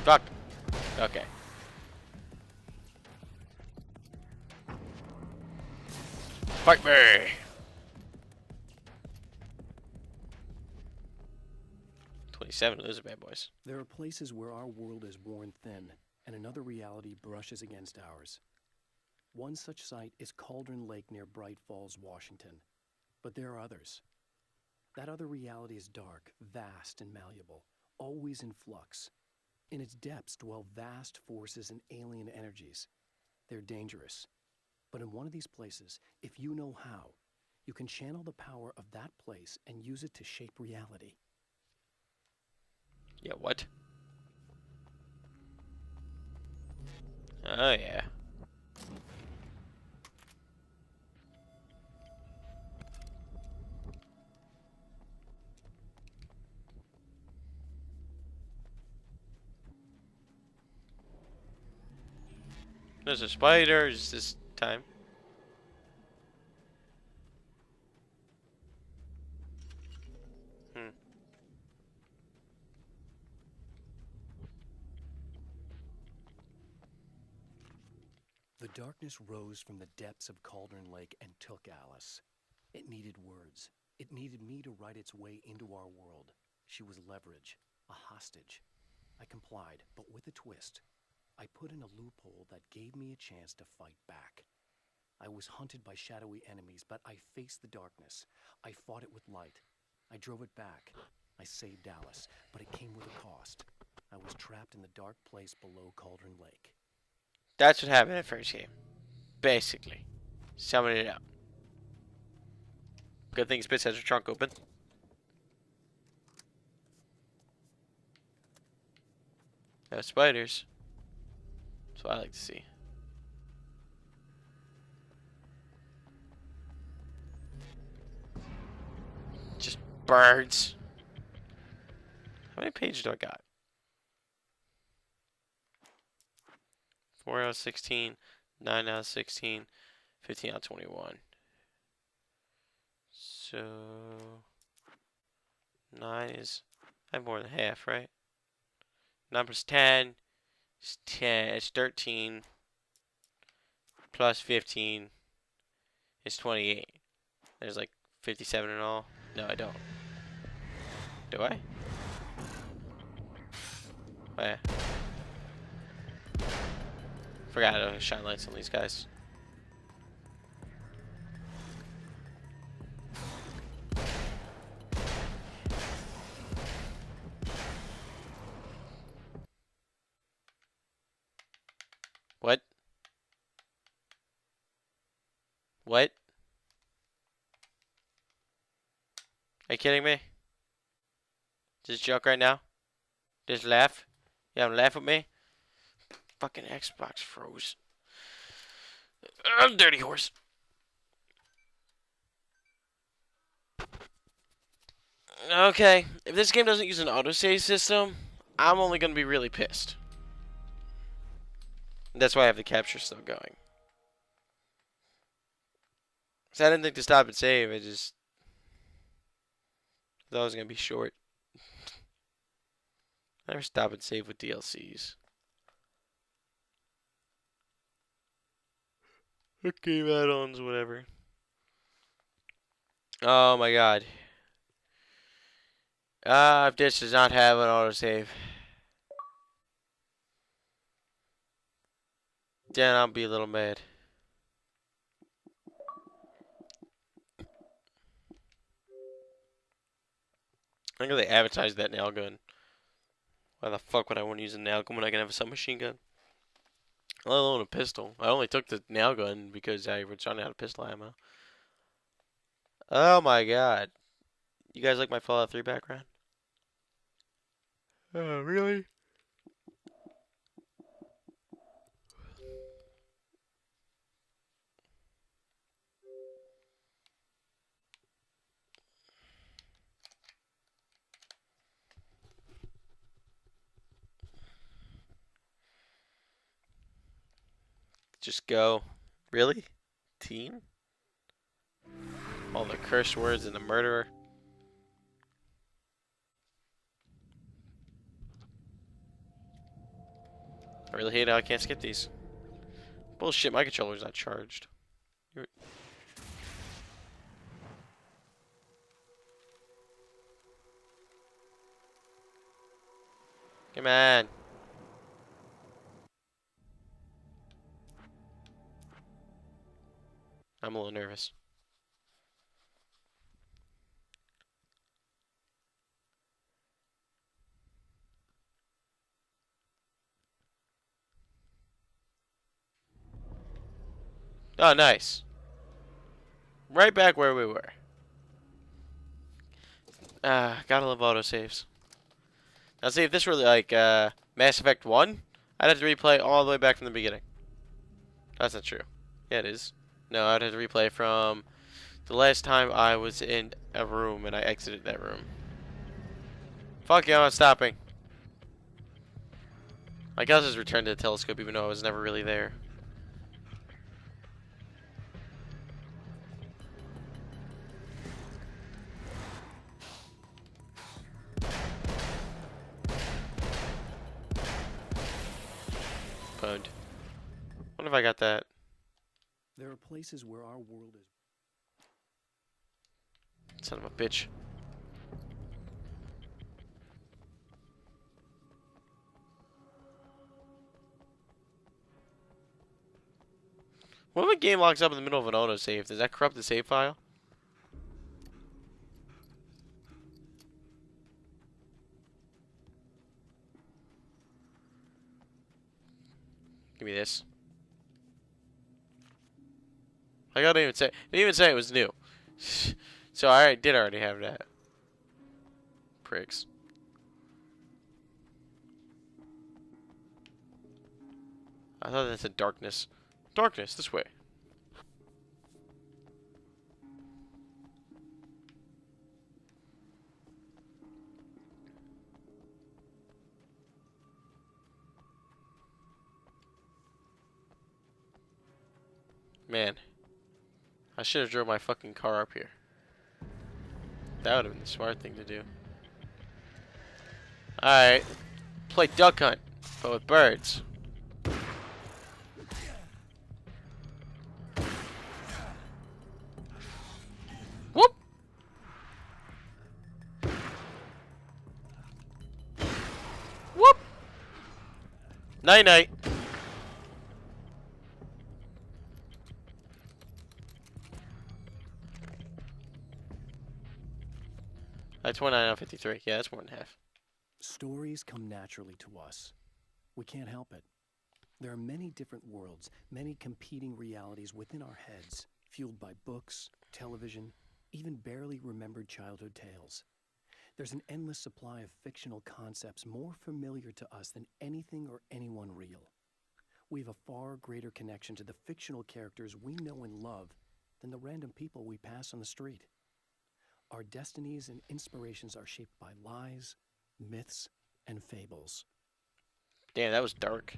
Fuck. Okay. Fight me! $27, those are bad boys. There are places where our world is worn thin, and another reality brushes against ours. One such site is Cauldron Lake near Bright Falls, Washington. But there are others. That other reality is dark, vast, and malleable, always in flux. In its depths dwell vast forces and alien energies. They're dangerous. But in one of these places, if you know how, you can channel the power of that place and use it to shape reality. Yeah, what? Oh, yeah. There's a spiders this time. The darkness rose from the depths of Cauldron Lake and took Alice. It needed words. It needed me to write its way into our world. She was leverage, a hostage. I complied, but with a twist. I put in a loophole that gave me a chance to fight back. I was hunted by shadowy enemies, but I faced the darkness. I fought it with light. I drove it back. I saved Alice, but it came with a cost. I was trapped in the dark place below Cauldron Lake. That's what happened in the first game. Basically. Summing it up. Good thing Spitz has her trunk open. No spiders. That's what I like to see. Just birds. How many pages do I got? 4 out of 16, 9 out of 16, 15 out of 21. So 9 is, I have more than half, right? 9 plus 10 is 10. It's 13 plus 15 is 28. There's like 57 in all. No, I don't. Do I? Oh, yeah. Forgot to shine lights on these guys. What? What? Are you kidding me? Just joke right now? Just laugh? You having laugh with me? Fucking Xbox froze. Dirty horse. Okay, if this game doesn't use an autosave system, I'm only gonna be really pissed. That's why I have the capture still going. So I didn't think to stop and save. I just thought it was gonna be short. I never stop and save with DLCs. Game add-ons, whatever. Oh my god. If this does not have an autosave, then I'll be a little mad. I think they advertised that nail gun. Why the fuck would I want to use a nail gun when I can have a submachine gun? Let alone a pistol. I only took the nail gun because I was running out of pistol ammo. Oh my god. You guys like my Fallout 3 background? Oh, really? Just go. Really? Teen? All the curse words and the murderer. I really hate how I can't skip these. Bullshit, my controller's not charged. Come on. I'm a little nervous. Oh, nice. Right back where we were. Gotta love autosaves. Now see, if this were like Mass Effect 1, I'd have to replay all the way back from the beginning. That's not true. Yeah, it is. No, I'd have to replay from the last time I was in a room and I exited that room. Fuck you, I'm not stopping. I guess just returned to the telescope even though I was never really there. Pwned. What if I got that? There are places where our world is. Son of a bitch. What if a game locks up in the middle of an autosave? Does that corrupt the save file? Give me this. I didn't even say it was new. So I did already have that. Pricks. I thought that said darkness. Darkness, this way. Man. I should have drove my fucking car up here. That would have been the smart thing to do. Alright. Play duck hunt, but with birds. Whoop! Whoop! Night night. That's 29 out of 53. Yeah, that's more than half. Stories come naturally to us. We can't help it. There are many different worlds, many competing realities within our heads, fueled by books, television, even barely remembered childhood tales. There's an endless supply of fictional concepts more familiar to us than anything or anyone real. We have a far greater connection to the fictional characters we know and love than the random people we pass on the street. Our destinies and inspirations are shaped by lies, myths, and fables. Damn, that was dark.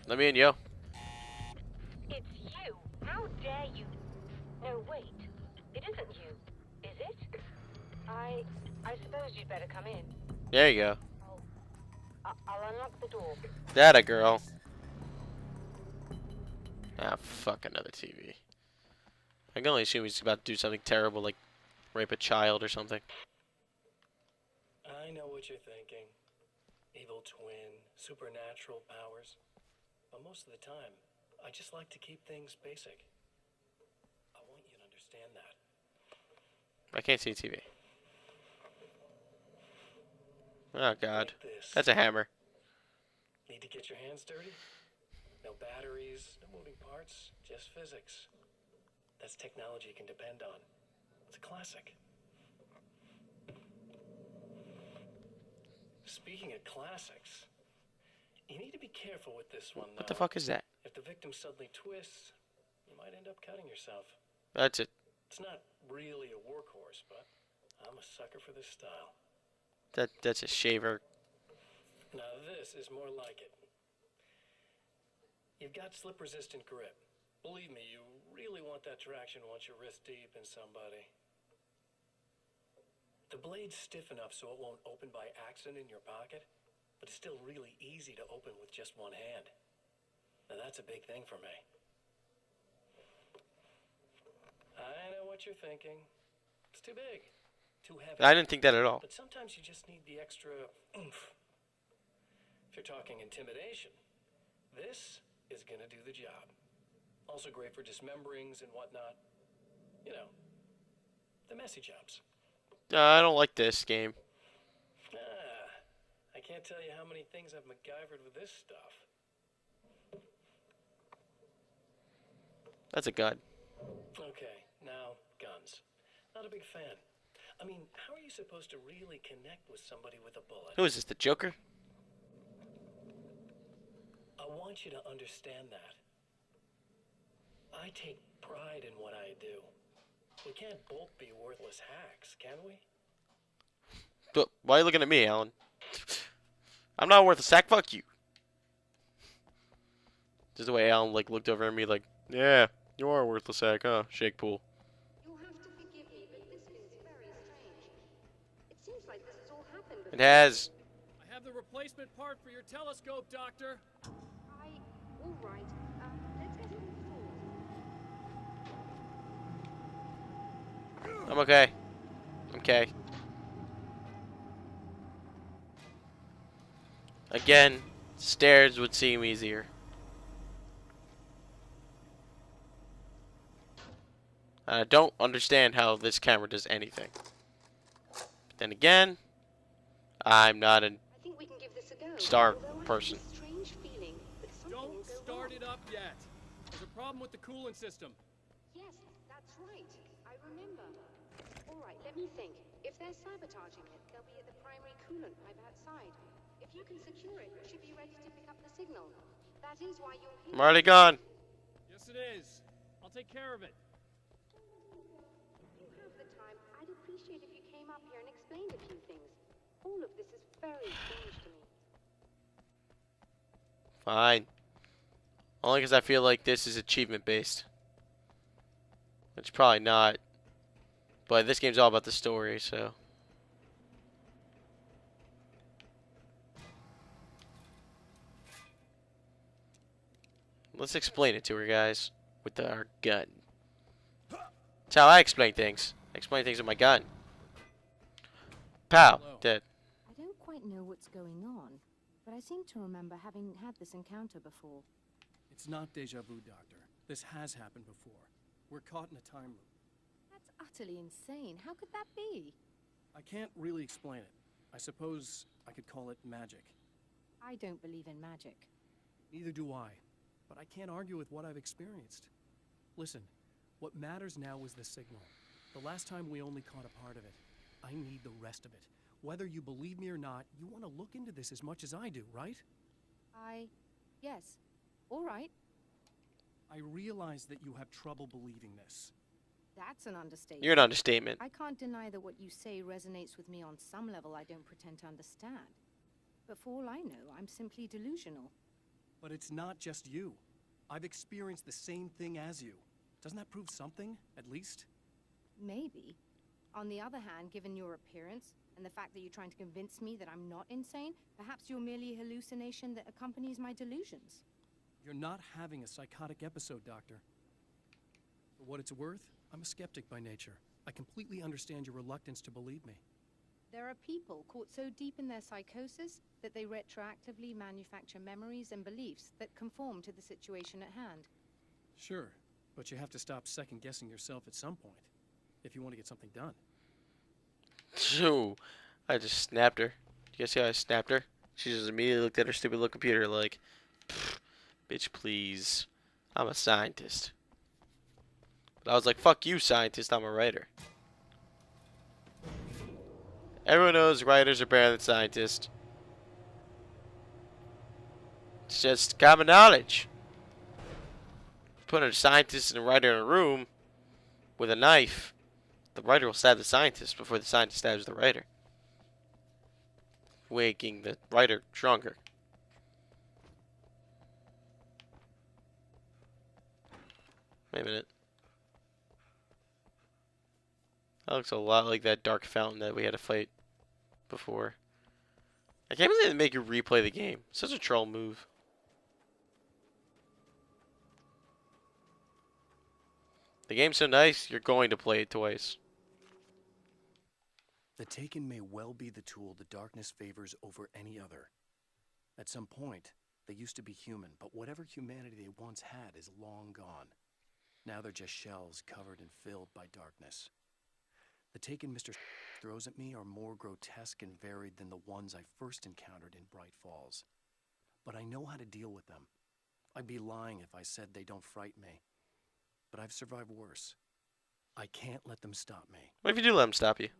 Let me in, yo. It's you. How dare you? No, wait. It isn't you, is it? I suppose you'd better come in. There you go. I'll unlock the door. That a girl. Ah, fuck, another TV. I can only assume he's about to do something terrible, like rape a child or something. I know what you're thinking. Evil twin, supernatural powers. But most of the time, I just like to keep things basic. I want you to understand that. I can't see TV. Oh, God. Like this. That's a hammer. Need to get your hands dirty? No batteries, no moving parts, just physics. That's technology you can depend on. It's a classic. Speaking of classics, you need to be careful with this one, though. What the fuck is that? If the victim suddenly twists, you might end up cutting yourself. That's it. It's not really a workhorse, but I'm a sucker for this style. That's a shaver. Now this is more like it. You've got slip-resistant grip. Believe me, you really want that traction once you're wrist deep in somebody. The blade's stiff enough so it won't open by accident in your pocket, but it's still really easy to open with just one hand. Now that's a big thing for me. I know what you're thinking. It's too big, too heavy. I didn't think that at all. But sometimes you just need the extra oomph. If you're talking intimidation, this is gonna do the job. Also great for dismemberings and whatnot. You know, the messy jobs. I don't like this game. I can't tell you how many things I've MacGyvered with this stuff. That's a gun. Okay, now, guns. Not a big fan. I mean, how are you supposed to really connect with somebody with a bullet? Who is this, the Joker? I want you to understand that. I take pride in what I do. We can't both be worthless hacks, can we? But why are you looking at me, Alan? I'm not worth a sack. Fuck you. Just the way Alan like looked over at me like, yeah, you are worth a sack, huh? Shakepool. You'll have to forgive me, but this feels very strange. It seems like this has all happened before. It has. I have the replacement part for your telescope, Doctor. All right. Let's get moving forward. I'm okay. Okay. Again, stairs would seem easier. I don't understand how this camera does anything. But then again, I'm not a I think we can give this a go. star Although I have person. this strange feeling that something will Don't go start wrong. it up yet. There's a problem with the coolant system. Yes, that's right. I remember. All right, let me think. If they're sabotaging it, they'll be at the primary coolant pipe outside. If you can secure it, we should be ready to pick up the signal. That is why you're here. I'm already gone. Yes, it is. I'll take care of it. If you have the time, I'd appreciate if you came up here and explained a few things. All of this is very strange to me. Fine. Only because I feel like this is achievement based. It's probably not. But this game's all about the story, so. Let's explain it to her, guys. With our gun. That's how I explain things. I explain things with my gun. Pow. Hello. Dead. I don't quite know what's going on, but I seem to remember having had this encounter before. It's not deja vu, Doctor. This has happened before. We're caught in a time loop. That's utterly insane. How could that be? I can't really explain it. I suppose I could call it magic. I don't believe in magic. Neither do I. But I can't argue with what I've experienced. Listen, what matters now is the signal. The last time we only caught a part of it. I need the rest of it. Whether you believe me or not, you want to look into this as much as I do, right? Yes. All right. I realize that you have trouble believing this. That's an understatement. You're an understatement. I can't deny that what you say resonates with me on some level I don't pretend to understand. But for all I know, I'm simply delusional. But it's not just you. I've experienced the same thing as you. Doesn't that prove something, at least? Maybe. On the other hand, given your appearance, and the fact that you're trying to convince me that I'm not insane, perhaps you're merely a hallucination that accompanies my delusions. You're not having a psychotic episode, Doctor. For what it's worth, I'm a skeptic by nature. I completely understand your reluctance to believe me. There are people caught so deep in their psychosis that they retroactively manufacture memories and beliefs that conform to the situation at hand. Sure, but you have to stop second-guessing yourself at some point, if you want to get something done. Shoo. I just snapped her. You guys see how I snapped her? She just immediately looked at her stupid little computer like, bitch, please. I'm a scientist. But I was like, fuck you, scientist. I'm a writer. Everyone knows writers are better than scientists. It's just common knowledge. Put a scientist and a writer in a room with a knife. The writer will stab the scientist before the scientist stabs the writer, making the writer stronger. Wait a minute. That looks a lot like that dark fountain that we had to fight before. I can't believe they make you replay the game. Such a troll move. The game's so nice, you're going to play it twice. The Taken may well be the tool the darkness favors over any other. At some point, they used to be human, but whatever humanity they once had is long gone. Now they're just shells covered and filled by darkness. The Taken Mr. throws at me are more grotesque and varied than the ones I first encountered in Bright Falls. But I know how to deal with them. I'd be lying if I said they don't frighten me. But I've survived worse. I can't let them stop me. What if you do let them stop you?